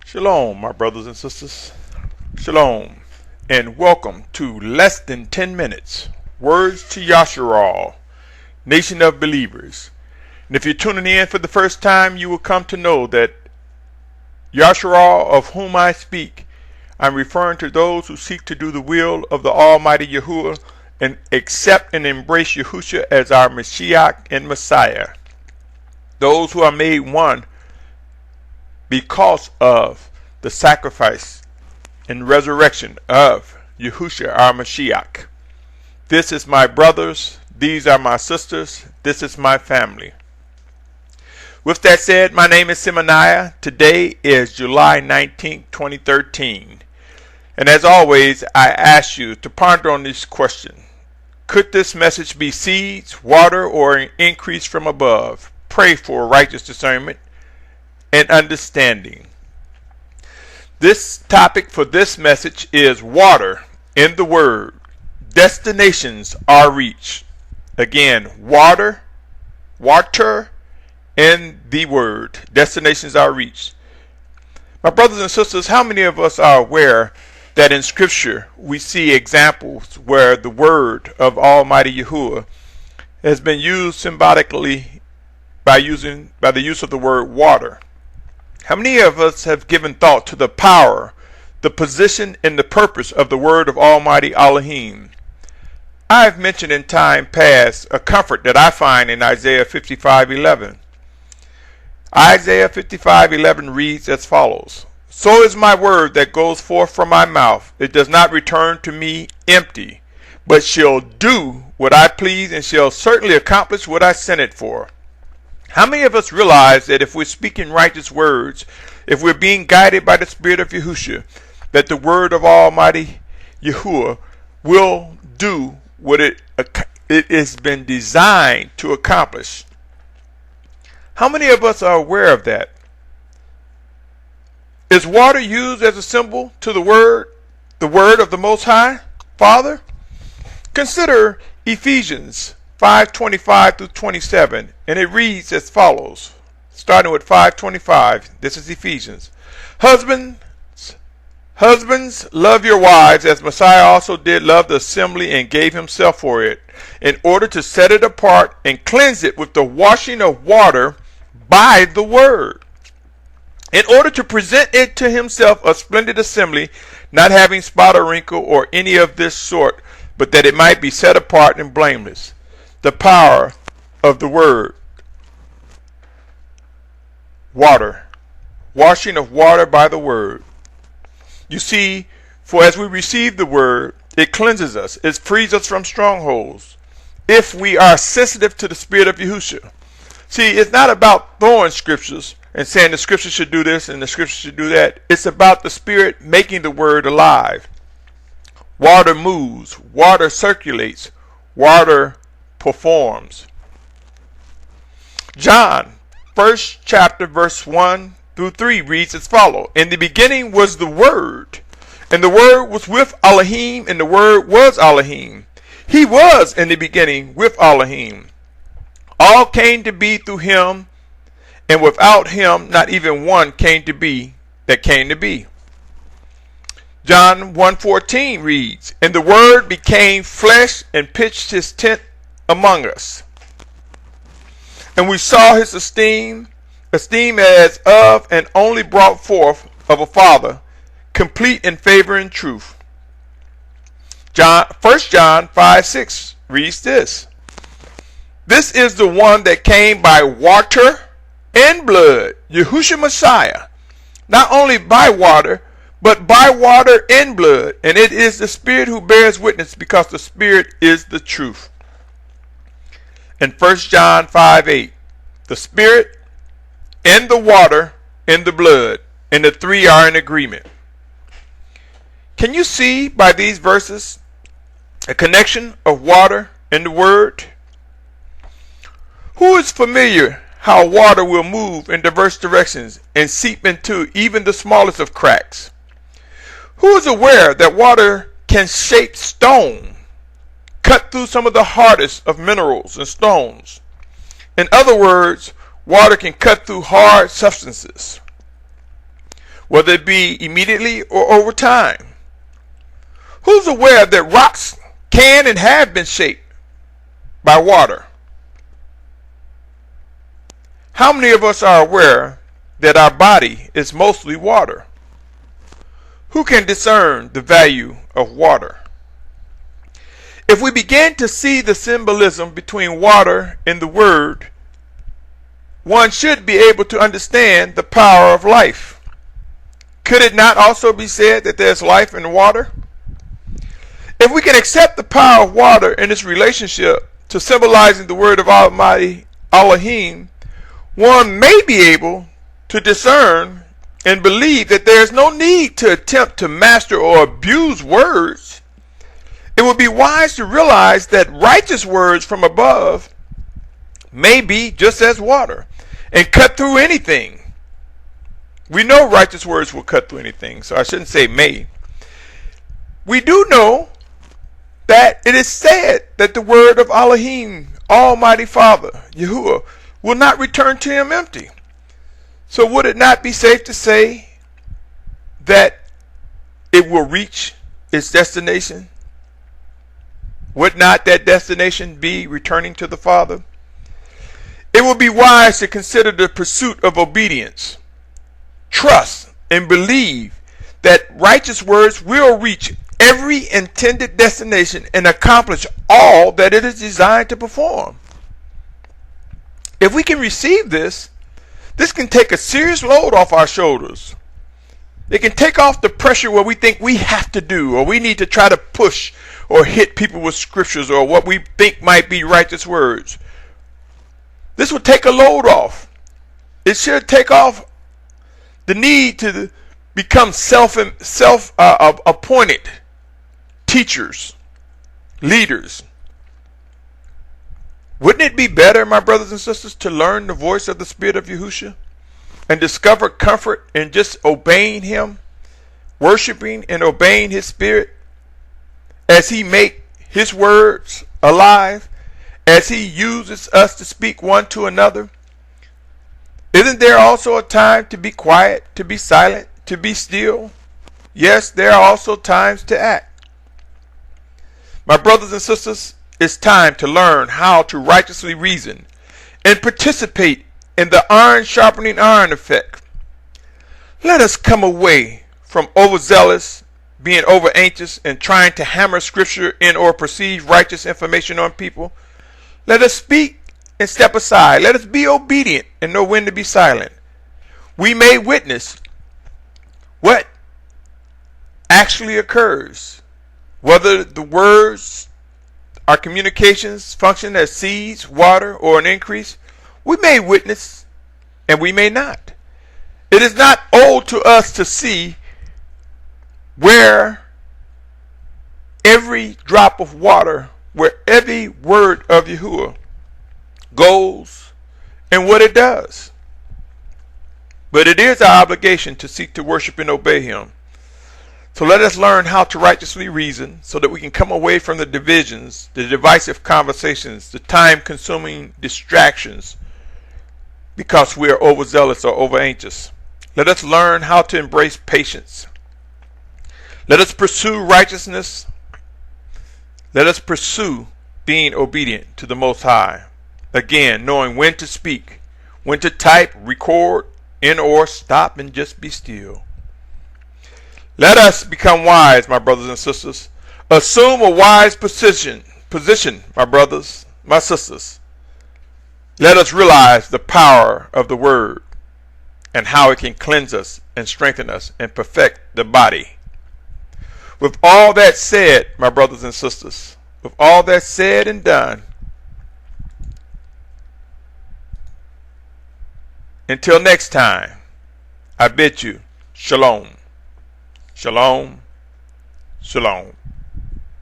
Shalom, my brothers and sisters. Shalom, and welcome to Less Than 10 Minutes, Words to Yashar'al, Nation of Believers. And if you're tuning in for the first time, you will come to know that Yashar'al, of whom I speak, I'm referring to those who seek to do the will of the Almighty Yahuah and accept and embrace Yahushua as our Mashiach and Messiah. Those who are made one because of the sacrifice and resurrection of Yahushua our Mashiach. This is my brothers, these are my sisters, this is my family. With that said, my name is Symmanayah. Today is July 19, 2013. And as always, I ask you to ponder on this question. Could this message be seeds, water, or an increase from above? Pray for righteous discernment and understanding. This topic for this message is water in the Word. Destinations are reached. Again, water in the Word. Destinations are reached. My brothers and sisters, how many of us are aware that in Scripture we see examples where the Word of Almighty Yahuah has been used symbolically by the use of the word water? How many of us have given thought to the power, the position, and the purpose of the word of Almighty Alahym? I have mentioned in time past a comfort that I find in Isaiah 55:11. Isaiah 55:11 reads as follows: So is my word that goes forth from my mouth. It does not return to me empty, but shall do what I please and shall certainly accomplish what I sent it for. How many of us realize that if we're speaking righteous words, if we're being guided by the Spirit of Yahushua, that the word of Almighty Yahuah will do what it has been designed to accomplish? How many of us are aware of that? Is water used as a symbol to the word of the Most High Father? Consider Ephesians 5:25 through 27, and it reads as follows, starting with 5:25. This is Ephesians. Husbands, love your wives as Messiah also did love the assembly and gave himself for it, in order to set it apart and cleanse it with the washing of water by the word, in order to present it to himself a splendid assembly, not having spot or wrinkle or any of this sort, but that it might be set apart and blameless. The power of the word. Water. Washing of water by the word. You see, for as we receive the word, it cleanses us. It frees us from strongholds. If we are sensitive to the Spirit of Yahushua. See, it's not about throwing scriptures and saying the scripture should do this and the scripture should do that. It's about the Spirit making the word alive. Water moves. Water circulates. Water performs. John, 1st chapter, verse 1 through 3 reads as follows: In the beginning was the Word, and the Word was with Alahym, and the Word was Alahym. He was in the beginning with Alahym. All came to be through him, and without him not even one came to be that came to be. John 1:14 reads, And the Word became flesh and pitched his tent among us. And we saw his esteem as of and only brought forth of a Father, complete in favor and truth. 1 John 5:6 reads this: This is the one that came by water and blood, Yahushua Messiah, not only by water, but by water and blood, and it is the Spirit who bears witness, because the Spirit is the truth. In 1 John 5:8, the Spirit and the water and the blood, and the three are in agreement. Can you see by these verses a connection of water and the word? Who is familiar how water will move in diverse directions and seep into even the smallest of cracks? Who is aware that water can shape stone, cut through some of the hardest of minerals and stones? In other words, water can cut through hard substances. whether it be immediately or over time. Who's aware that rocks can and have been shaped by water? How many of us are aware that our body is mostly water? Who can discern the value of water? If we begin to see the symbolism between water and the word, one should be able to understand the power of life. Could it not also be said that there's life in water? If we can accept the power of water in its relationship to symbolizing the word of Almighty Alahym, one may be able to discern and believe that there is no need to attempt to master or abuse words. It would be wise to realize that righteous words from above may be just as water and cut through anything. We know righteous words will cut through anything, so I shouldn't say may. We do know that it is said that the word of Alahym, Almighty Father, Yahuah, will not return to him empty. So would it not be safe to say that it will reach its destination? Would not that destination be returning to the Father? It would be wise to consider the pursuit of obedience, trust, and believe that righteous words will reach every intended destination and accomplish all that it is designed to perform. If we can receive this, this can take a serious load off our shoulders. It can take off the pressure where we think we have to do, or we need to try to push or hit people with scriptures or what we think might be righteous words. This will take a load off. It should take off the need to become self-appointed teachers, leaders. Wouldn't it be better, my brothers and sisters, to learn the voice of the Spirit of Yahushua and discover comfort in just obeying Him, worshiping and obeying His Spirit as He make His words alive, as He uses us to speak one to another? Isn't there also a time to be quiet, to be silent, to be still? Yes, there are also times to act. My brothers and sisters, it's time to learn how to righteously reason and participate in the iron sharpening iron effect. Let us come away from overzealous, being over anxious, and trying to hammer scripture in or perceive righteous information on people. Let us speak and step aside. Let us be obedient and know when to be silent. We may witness what actually occurs, whether the words, our communications function as seeds, water, or an increase. We may witness and we may not. It is not owed to us to see where every drop of water, where every word of Yahuah goes and what it does. But it is our obligation to seek to worship and obey Him. So let us learn how to righteously reason so that we can come away from the divisions, the divisive conversations, the time-consuming distractions because we are overzealous or over-anxious. Let us learn how to embrace patience. Let us pursue righteousness. Let us pursue being obedient to the Most High. Again, knowing when to speak, when to type, record, and/or stop and just be still. Let us become wise, my brothers and sisters. Assume a wise position, my brothers, my sisters. Let us realize the power of the Word and how it can cleanse us and strengthen us and perfect the body. With all that said, my brothers and sisters, with all that said and done, until next time, I bid you shalom. Shalom. Shalom.